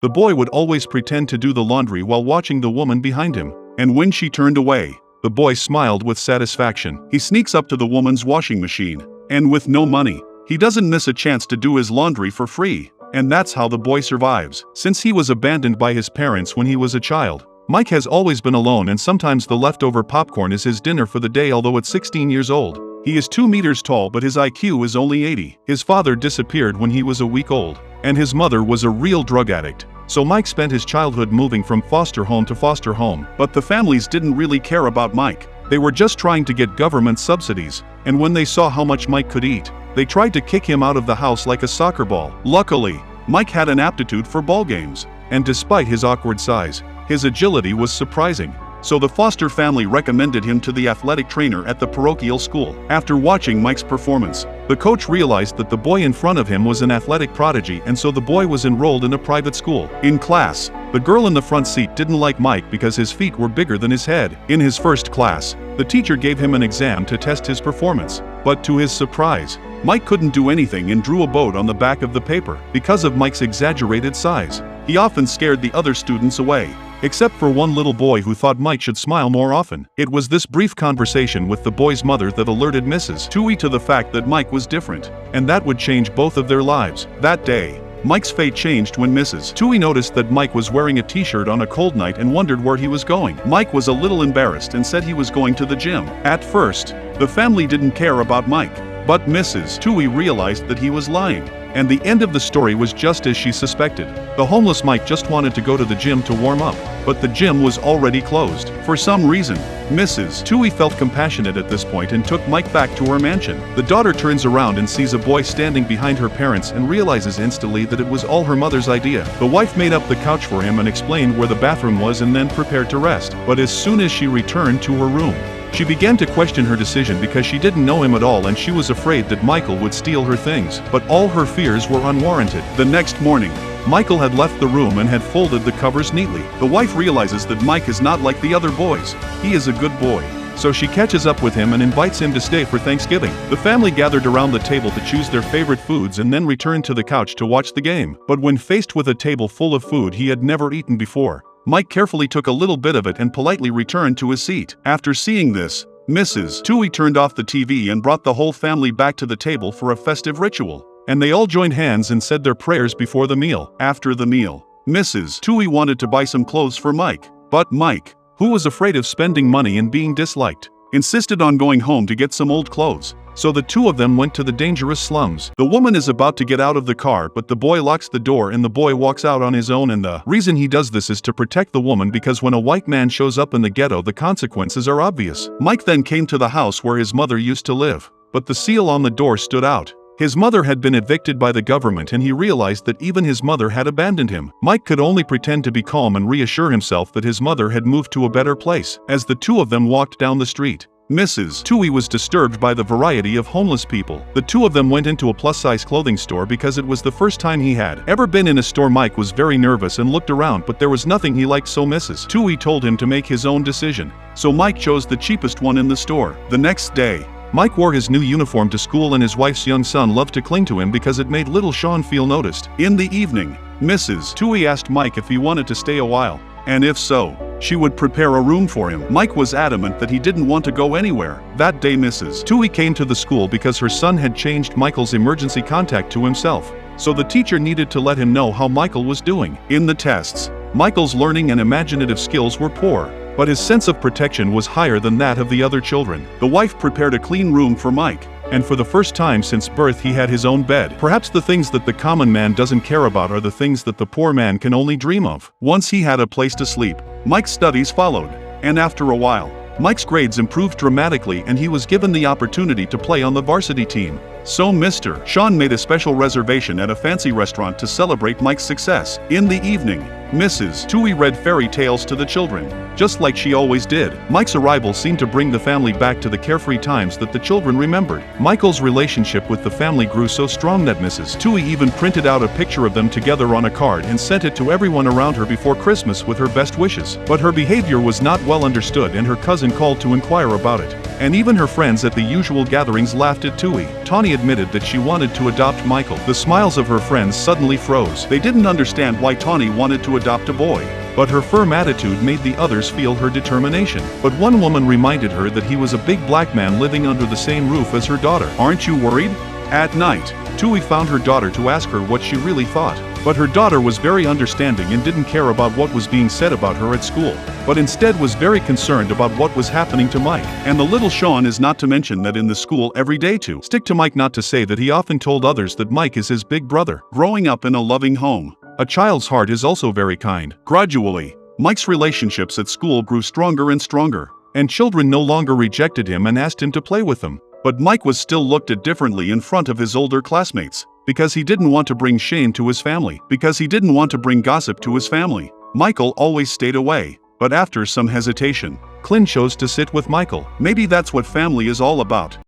The boy would always pretend to do the laundry while watching the woman behind him. And when she turned away, the boy smiled with satisfaction. He sneaks up to the woman's washing machine. And with no money, he doesn't miss a chance to do his laundry for free. And that's how the boy survives. Since he was abandoned by his parents when he was a child, Mike has always been alone, and sometimes the leftover popcorn is his dinner for the day. Although at 16 years old, he is 2 meters tall, but his IQ is only 80. His father disappeared when he was a week old, and his mother was a real drug addict. So Mike spent his childhood moving from foster home to foster home. But the families didn't really care about Mike. They were just trying to get government subsidies, and when they saw how much Mike could eat, they tried to kick him out of the house like a soccer ball. Luckily, Mike had an aptitude for ball games, and despite his awkward size, his agility was surprising. So the foster family recommended him to the athletic trainer at the parochial school. After watching Mike's performance, the coach realized that the boy in front of him was an athletic prodigy, and so the boy was enrolled in a private school. In class, the girl in the front seat didn't like Mike because his feet were bigger than his head. In his first class, the teacher gave him an exam to test his performance. But to his surprise, Mike couldn't do anything and drew a boat on the back of the paper. Because of Mike's exaggerated size, he often scared the other students away, except for one little boy who thought Mike should smile more often. It was this brief conversation with the boy's mother that alerted Mrs. Tui to the fact that Mike was different, and that would change both of their lives. That day, Mike's fate changed when Mrs. Tui noticed that Mike was wearing a t-shirt on a cold night and wondered where he was going. Mike was a little embarrassed and said he was going to the gym. At first, the family didn't care about Mike, but Mrs. Tui realized that he was lying. And the end of the story was just as she suspected. The homeless Mike just wanted to go to the gym to warm up, but the gym was already closed. For some reason, Mrs. Tui felt compassionate at this point and took Mike back to her mansion. The daughter turns around and sees a boy standing behind her parents and realizes instantly that it was all her mother's idea. The wife made up the couch for him and explained where the bathroom was and then prepared to rest. But as soon as she returned to her room, she began to question her decision because she didn't know him at all, and she was afraid that Michael would steal her things. But all her fears were unwarranted. The next morning, Michael had left the room and had folded the covers neatly. The wife realizes that Mike is not like the other boys. He is a good boy. So she catches up with him and invites him to stay for Thanksgiving. The family gathered around the table to choose their favorite foods and then returned to the couch to watch the game. But when faced with a table full of food he had never eaten before, Mike carefully took a little bit of it and politely returned to his seat. After seeing this, Mrs. Tui turned off the TV and brought the whole family back to the table for a festive ritual. And they all joined hands and said their prayers before the meal. After the meal, Mrs. Tui wanted to buy some clothes for Mike. But Mike, who was afraid of spending money and being disliked, insisted on going home to get some old clothes. So the two of them went to the dangerous slums. The woman is about to get out of the car, but the boy locks the door and the boy walks out on his own, and the reason he does this is to protect the woman, because when a white man shows up in the ghetto the consequences are obvious. Mike then came to the house where his mother used to live, but the seal on the door stood out. His mother had been evicted by the government, and he realized that even his mother had abandoned him. Mike could only pretend to be calm and reassure himself that his mother had moved to a better place. As the two of them walked down the street, Mrs. Tui was disturbed by the variety of homeless people. The two of them went into a plus-size clothing store because it was the first time he had ever been in a store. Mike was very nervous and looked around, but there was nothing he liked, so Mrs. Tui told him to make his own decision. So Mike chose the cheapest one in the store. The next day, Mike wore his new uniform to school, and his wife's young son loved to cling to him because it made little Sean feel noticed. In the evening, Mrs. Tui asked Mike if he wanted to stay a while, and if so, she would prepare a room for him. Mike was adamant that he didn't want to go anywhere. That day Mrs. Tui came to the school because her son had changed Michael's emergency contact to himself, so the teacher needed to let him know how Michael was doing. In the tests, Michael's learning and imaginative skills were poor, but his sense of protection was higher than that of the other children. The wife prepared a clean room for Mike, and for the first time since birth he had his own bed. Perhaps the things that the common man doesn't care about are the things that the poor man can only dream of. Once he had a place to sleep, Mike's studies followed, and after a while, Mike's grades improved dramatically and he was given the opportunity to play on the varsity team. So Mr. Sean made a special reservation at a fancy restaurant to celebrate Mike's success. In the evening, Mrs. Tui read fairy tales to the children, just like she always did. Mike's arrival seemed to bring the family back to the carefree times that the children remembered. Michael's relationship with the family grew so strong that Mrs. Tui even printed out a picture of them together on a card and sent it to everyone around her before Christmas with her best wishes. But her behavior was not well understood, and her cousin called to inquire about it. And even her friends at the usual gatherings laughed at Tui. Tawny admitted that she wanted to adopt Michael. The smiles of her friends suddenly froze. They didn't understand why Tawny wanted to adopt a boy. But her firm attitude made the others feel her determination. But one woman reminded her that he was a big black man living under the same roof as her daughter. "Aren't you worried?" At night, Tui found her daughter to ask her what she really thought. But her daughter was very understanding and didn't care about what was being said about her at school, but instead was very concerned about what was happening to Mike. And the little Sean is not to mention that in the school every day to stick to Mike, not to say that he often told others that Mike is his big brother. Growing up in a loving home, a child's heart is also very kind. Gradually, Mike's relationships at school grew stronger and stronger, and children no longer rejected him and asked him to play with them. But Mike was still looked at differently in front of his older classmates, because he didn't want to bring shame to his family, because he didn't want to bring gossip to his family. Michael always stayed away, but after some hesitation, Clint chose to sit with Michael. Maybe that's what family is all about.